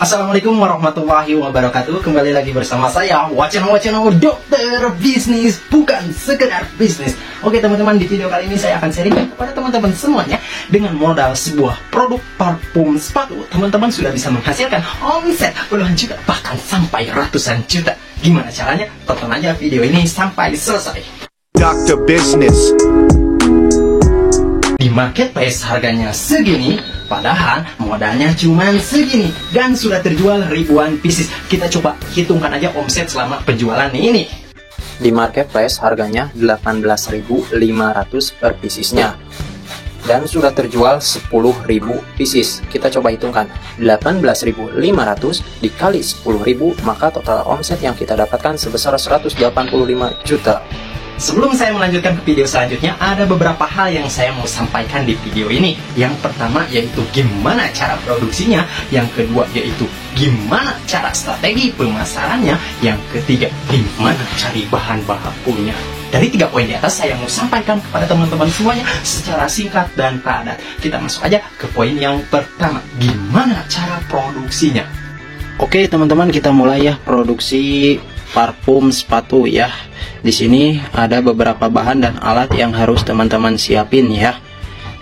Assalamualaikum warahmatullahi wabarakatuh. Kembali lagi bersama saya Wacana Dokter Bisnis, bukan sekedar bisnis. Oke teman-teman, di video kali ini saya akan sharing kepada teman-teman semuanya. Dengan modal sebuah produk parfum sepatu, teman-teman sudah bisa menghasilkan omset puluhan juta, bahkan sampai ratusan juta. Gimana caranya? Tonton aja video ini sampai selesai. Dokter Bisnis. Di marketplace harganya segini, padahal modalnya cuma segini dan sudah terjual ribuan pieces. Kita coba hitungkan aja omset selama penjualan ini. Di marketplace harganya 18.500 per piecesnya dan sudah terjual 10.000 pieces. Kita coba hitungkan 18.500 dikali 10.000, maka total omset yang kita dapatkan sebesar 185 juta. Sebelum saya melanjutkan ke video selanjutnya, ada beberapa hal yang saya mau sampaikan di video ini. Yang pertama yaitu gimana cara produksinya, yang kedua yaitu gimana cara strategi pemasarannya, yang ketiga gimana cari bahan bakunya. Dari 3 poin di atas saya mau sampaikan kepada teman-teman semuanya secara singkat dan padat. Kita masuk aja ke poin yang pertama, gimana cara produksinya. Oke teman-teman, kita mulai ya produksi parfum sepatu ya. Di sini ada beberapa bahan dan alat yang harus teman-teman siapin ya.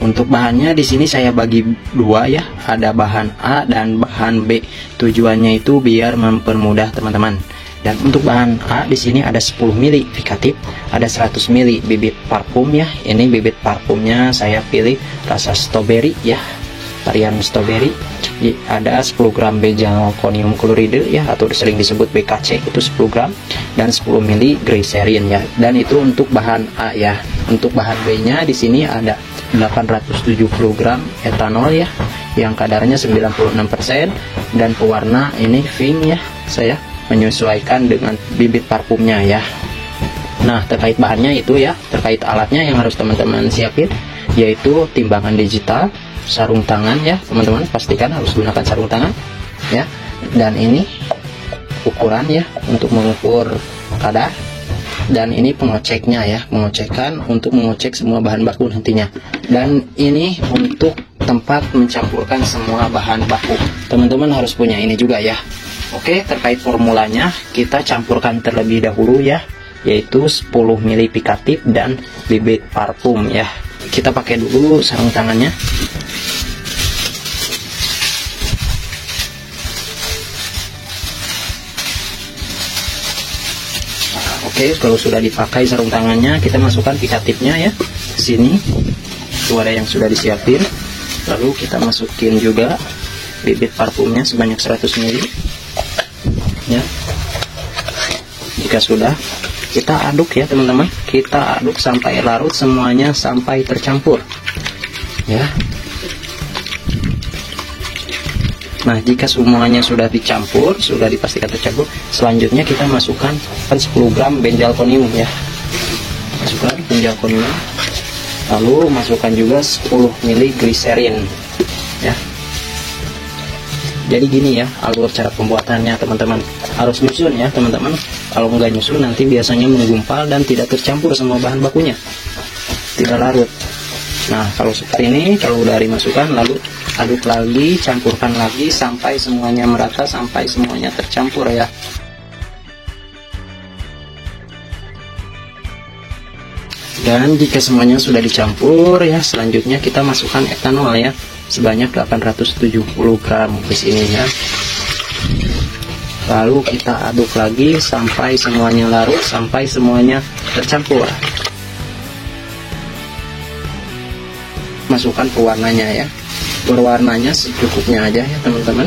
Untuk bahannya di sini saya bagi 2 ya. Ada bahan A dan bahan B. Tujuannya itu biar mempermudah teman-teman. Dan untuk bahan A di sini ada 10 ml fikatif, ada 100 ml bibit parfum ya. Ini bibit parfumnya saya pilih rasa strawberry ya, varian strawberry. Ada 10 gram benzoyl klorida ya, atau sering disebut BKC, itu 10 gram, dan 10 ml glycerin ya. Dan itu untuk bahan A ya. Untuk bahan B nya di sini ada 870 gram etanol ya, yang kadarnya 96%, dan pewarna ini pink ya. Saya menyesuaikan dengan bibit parfumnya ya. Nah, terkait bahannya itu ya, terkait alatnya yang harus teman-teman siapin yaitu timbangan digital, sarung tangan ya teman-teman, pastikan harus gunakan sarung tangan ya, dan ini ukuran ya untuk mengukur kadar, dan ini pengeceknya ya, pengecekan untuk mengecek semua bahan baku nantinya, dan ini untuk tempat mencampurkan semua bahan baku. Teman-teman harus punya ini juga ya. Oke, terkait formulanya kita campurkan terlebih dahulu ya, yaitu 10 ml fikatif dan bibit parfum ya. Kita pakai dulu sarung tangannya. Oke, kalau sudah dipakai sarung tangannya, kita masukkan fikatifnya ya ke sini. Itu ada yang sudah disiapin. Lalu kita masukin juga bibit parfumnya sebanyak 100 ml ya. Jika sudah, kita aduk ya teman-teman. Kita aduk sampai larut semuanya, sampai tercampur ya. Nah, jika semuanya sudah dicampur, sudah dipastikan tercampur, selanjutnya kita masukkan 10 gram benzoyl ya. Masukkan benzoyl, lalu masukkan juga 10 ml glycerin ya. Jadi gini ya alur cara pembuatannya teman-teman. Harus nyusun ya teman-teman. Kalau nggak nyusun nanti biasanya menggumpal dan tidak tercampur semua bahan bakunya, tidak larut. Nah, kalau seperti ini, kalau udah dimasukkan lalu aduk lagi, campurkan lagi sampai semuanya merata, sampai semuanya tercampur ya. Dan jika semuanya sudah dicampur ya, selanjutnya kita masukkan etanol ya, sebanyak 870 gram di sini ya. Lalu kita aduk lagi sampai semuanya larut, sampai semuanya tercampur. Masukkan pewarnanya ya. Berwarnanya secukupnya aja ya teman-teman,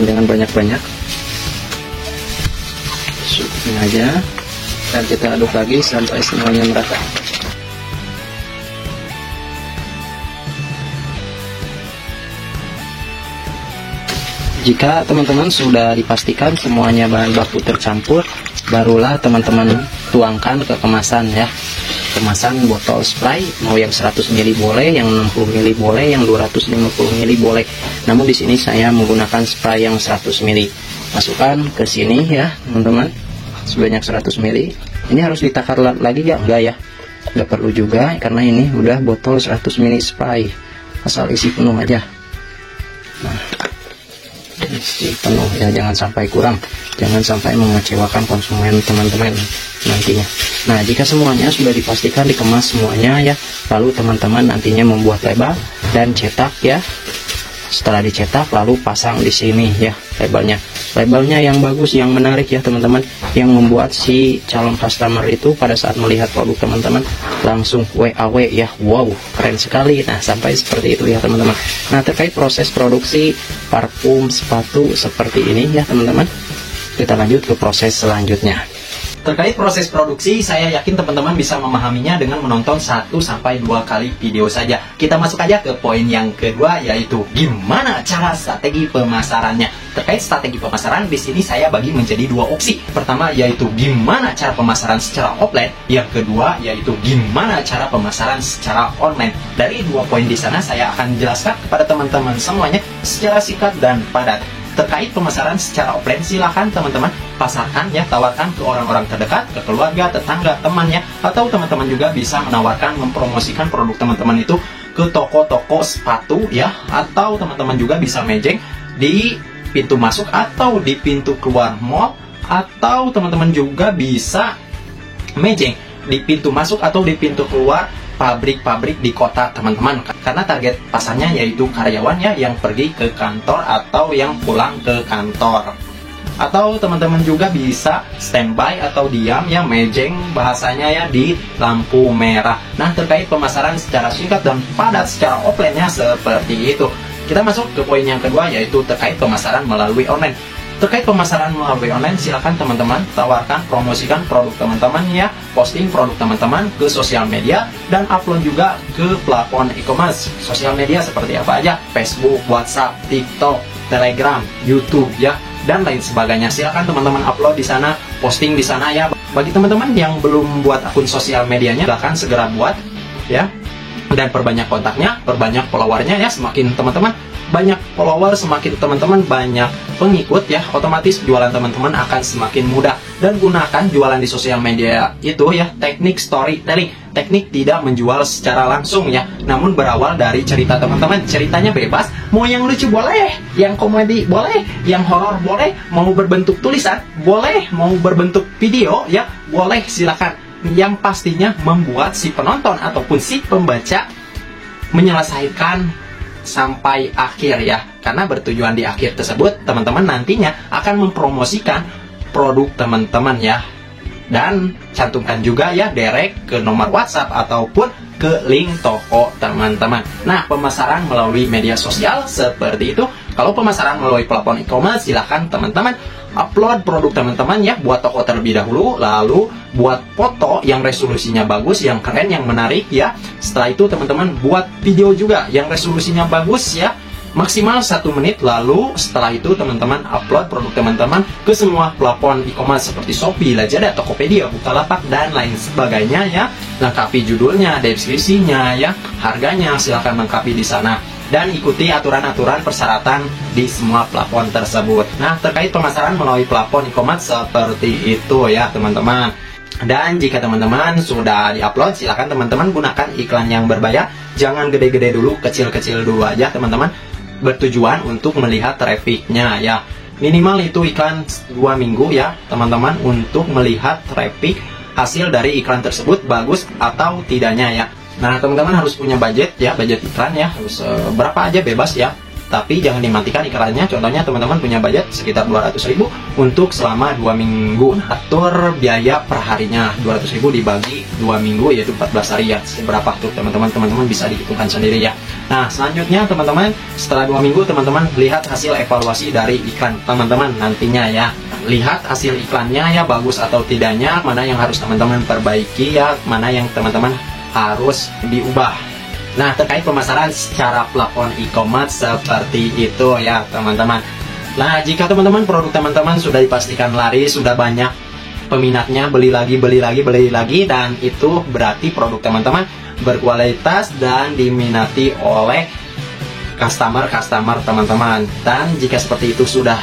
jangan banyak-banyak, secukupnya aja, dan kita aduk lagi sampai semuanya merata. Jika teman-teman sudah dipastikan semuanya bahan baku tercampur, barulah teman-teman tuangkan ke kemasan ya. Kemasan botol spray, mau yang 100 ml boleh, yang 60 ml boleh, yang 250 ml boleh. Namun di sini saya menggunakan spray yang 100 ml. Masukkan ke sini ya, teman-teman. Sebanyak 100 ml. Ini harus ditakar lagi ya? Enggak ya. Nggak perlu juga karena ini udah botol 100 ml spray, asal isi penuh aja. penuh ya, jangan sampai kurang, jangan sampai mengecewakan konsumen teman-teman nantinya. Nah, jika semuanya sudah dipastikan dikemas semuanya ya, lalu teman-teman nantinya membuat label dan cetak ya. Setelah dicetak lalu pasang di sini ya labelnya yang bagus, yang menarik ya teman-teman, yang membuat si calon customer itu pada saat melihat produk teman-teman langsung WAW ya, wow keren sekali. Nah, sampai seperti itu ya teman-teman. Nah, terkait proses produksi parfum sepatu seperti ini ya teman-teman, kita lanjut ke proses selanjutnya. Terkait proses produksi, saya yakin teman-teman bisa memahaminya dengan menonton 1-2 kali video saja. Kita masuk aja ke poin yang kedua, yaitu gimana cara strategi pemasarannya. Terkait strategi pemasaran, di sini saya bagi menjadi 2 opsi. Pertama yaitu gimana cara pemasaran secara offline, yang kedua yaitu gimana cara pemasaran secara online. Dari 2 poin di sana saya akan jelaskan kepada teman-teman semuanya secara singkat dan padat. Terkait pemasaran secara offline, silakan teman-teman pasarkan ya, tawarkan ke orang-orang terdekat, ke keluarga, tetangga, temannya, atau teman-teman juga bisa menawarkan, mempromosikan produk teman-teman itu ke toko-toko sepatu ya, atau teman-teman juga bisa mejeng di pintu masuk atau di pintu keluar mall, atau teman-teman juga bisa mejeng di pintu masuk atau di pintu keluar pabrik-pabrik di kota teman-teman, karena target pasarnya yaitu karyawannya yang pergi ke kantor atau yang pulang ke kantor. Atau teman-teman juga bisa standby atau diam ya, mejeng bahasanya ya, di lampu merah. Nah, terkait pemasaran secara singkat dan padat secara offline-nya seperti itu. Kita masuk ke poin yang kedua, yaitu terkait pemasaran melalui online. Terkait pemasaran melalui online, silakan teman-teman tawarkan, promosikan produk teman-teman ya, posting produk teman-teman ke sosial media, dan upload juga ke platform e-commerce. Sosial media seperti apa aja? Facebook, WhatsApp, TikTok, Telegram, YouTube ya, dan lain sebagainya. Silakan teman-teman upload di sana, posting di sana ya. Bagi teman-teman yang belum buat akun sosial medianya, silakan segera buat ya, dan perbanyak kontaknya, perbanyak followernya ya. Semakin teman-teman banyak follower, semakin teman-teman banyak pengikut ya, otomatis jualan teman-teman akan semakin mudah. Dan gunakan jualan di sosial media itu ya, teknik storytelling, teknik tidak menjual secara langsung ya, namun berawal dari cerita teman-teman. Ceritanya bebas, mau yang lucu boleh, yang komedi boleh, yang horor boleh, mau berbentuk tulisan boleh, mau berbentuk video ya boleh, silakan. Yang pastinya membuat si penonton ataupun si pembaca menyelesaikan sampai akhir ya, karena bertujuan di akhir tersebut teman-teman nantinya akan mempromosikan produk teman-teman ya, dan cantumkan juga ya direct ke nomor WhatsApp ataupun ke link toko teman-teman. Nah, pemasaran melalui media sosial seperti itu. Kalau pemasaran melalui platform e-commerce, silahkan teman-teman upload produk teman-teman ya, buat toko terlebih dahulu, lalu buat foto yang resolusinya bagus, yang keren, yang menarik ya. Setelah itu teman-teman buat video juga yang resolusinya bagus ya, maksimal 1 menit. Lalu setelah itu teman-teman upload produk teman-teman ke semua platform e-commerce seperti Shopee, Lazada, Tokopedia, Bukalapak, dan lain sebagainya ya. Lengkapi judulnya, deskripsinya ya, harganya silahkan lengkapi di sana, dan ikuti aturan-aturan persyaratan di semua platform tersebut. Nah, terkait pemasaran melalui platform e-commerce seperti itu ya teman-teman. Dan jika teman-teman sudah di-upload, silakan teman-teman gunakan iklan yang berbayar. Jangan gede-gede dulu, kecil-kecil dulu aja teman-teman, bertujuan untuk melihat trafficnya ya. Minimal itu iklan 2 minggu ya teman-teman, untuk melihat traffic hasil dari iklan tersebut bagus atau tidaknya ya. Nah, teman-teman harus punya budget ya, budget iklan ya, harus berapa aja bebas ya, tapi jangan dimatikan iklannya. Contohnya teman-teman punya budget sekitar 200.000 untuk selama 2 minggu. Atur biaya per harinya, 200.000 dibagi 2 minggu yaitu 14 hari ya, seberapa tuh teman-teman bisa dihitungkan sendiri ya. Nah, selanjutnya teman-teman, setelah 2 minggu teman-teman lihat hasil evaluasi dari iklan teman-teman nantinya ya. Lihat hasil iklannya ya, bagus atau tidaknya, mana yang harus teman-teman perbaiki ya, mana yang teman-teman harus diubah. Nah, terkait pemasaran secara platform e-commerce seperti itu ya teman-teman. Nah, jika teman-teman produk teman-teman sudah dipastikan laris, sudah banyak peminatnya, beli lagi, dan itu berarti produk teman-teman berkualitas dan diminati oleh customer teman-teman. Dan jika seperti itu sudah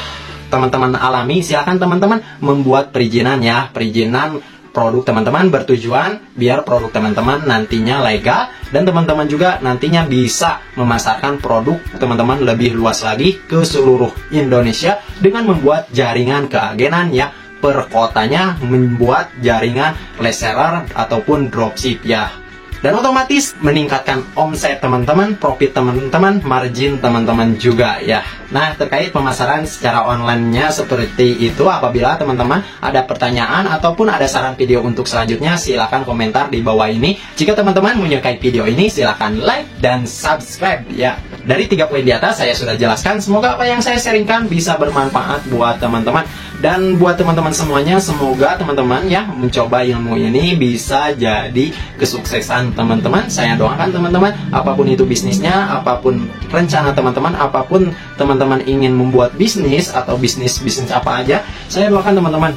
teman-teman alami, silakan teman-teman membuat perizinan ya, perizinan produk teman-teman bertujuan biar produk teman-teman nantinya legal, dan teman-teman juga nantinya bisa memasarkan produk teman-teman lebih luas lagi ke seluruh Indonesia dengan membuat jaringan keagenan ya, per kotanya membuat jaringan reseller ataupun dropship ya. Dan otomatis meningkatkan omset teman-teman, profit teman-teman, margin teman-teman juga ya. Nah, terkait pemasaran secara online-nya seperti itu, apabila teman-teman ada pertanyaan ataupun ada saran video untuk selanjutnya, silahkan komentar di bawah ini. Jika teman-teman menyukai video ini, silahkan like dan subscribe ya. Dari 3 poin di atas saya sudah jelaskan, semoga apa yang saya sharingkan bisa bermanfaat buat teman-teman. Dan buat teman-teman semuanya, semoga teman-teman ya mencoba ilmu ini bisa jadi kesuksesan teman-teman. Saya doakan teman-teman, apapun itu bisnisnya, apapun rencana teman-teman, apapun teman-teman ingin membuat bisnis atau bisnis apa aja, saya doakan teman-teman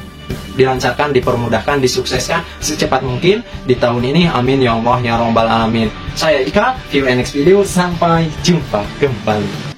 dilancarkan, dipermudahkan, disukseskan secepat mungkin di tahun ini. Amin ya Allah ya Rabbal Alamin. Saya Ika, view next video, sampai jumpa kembali.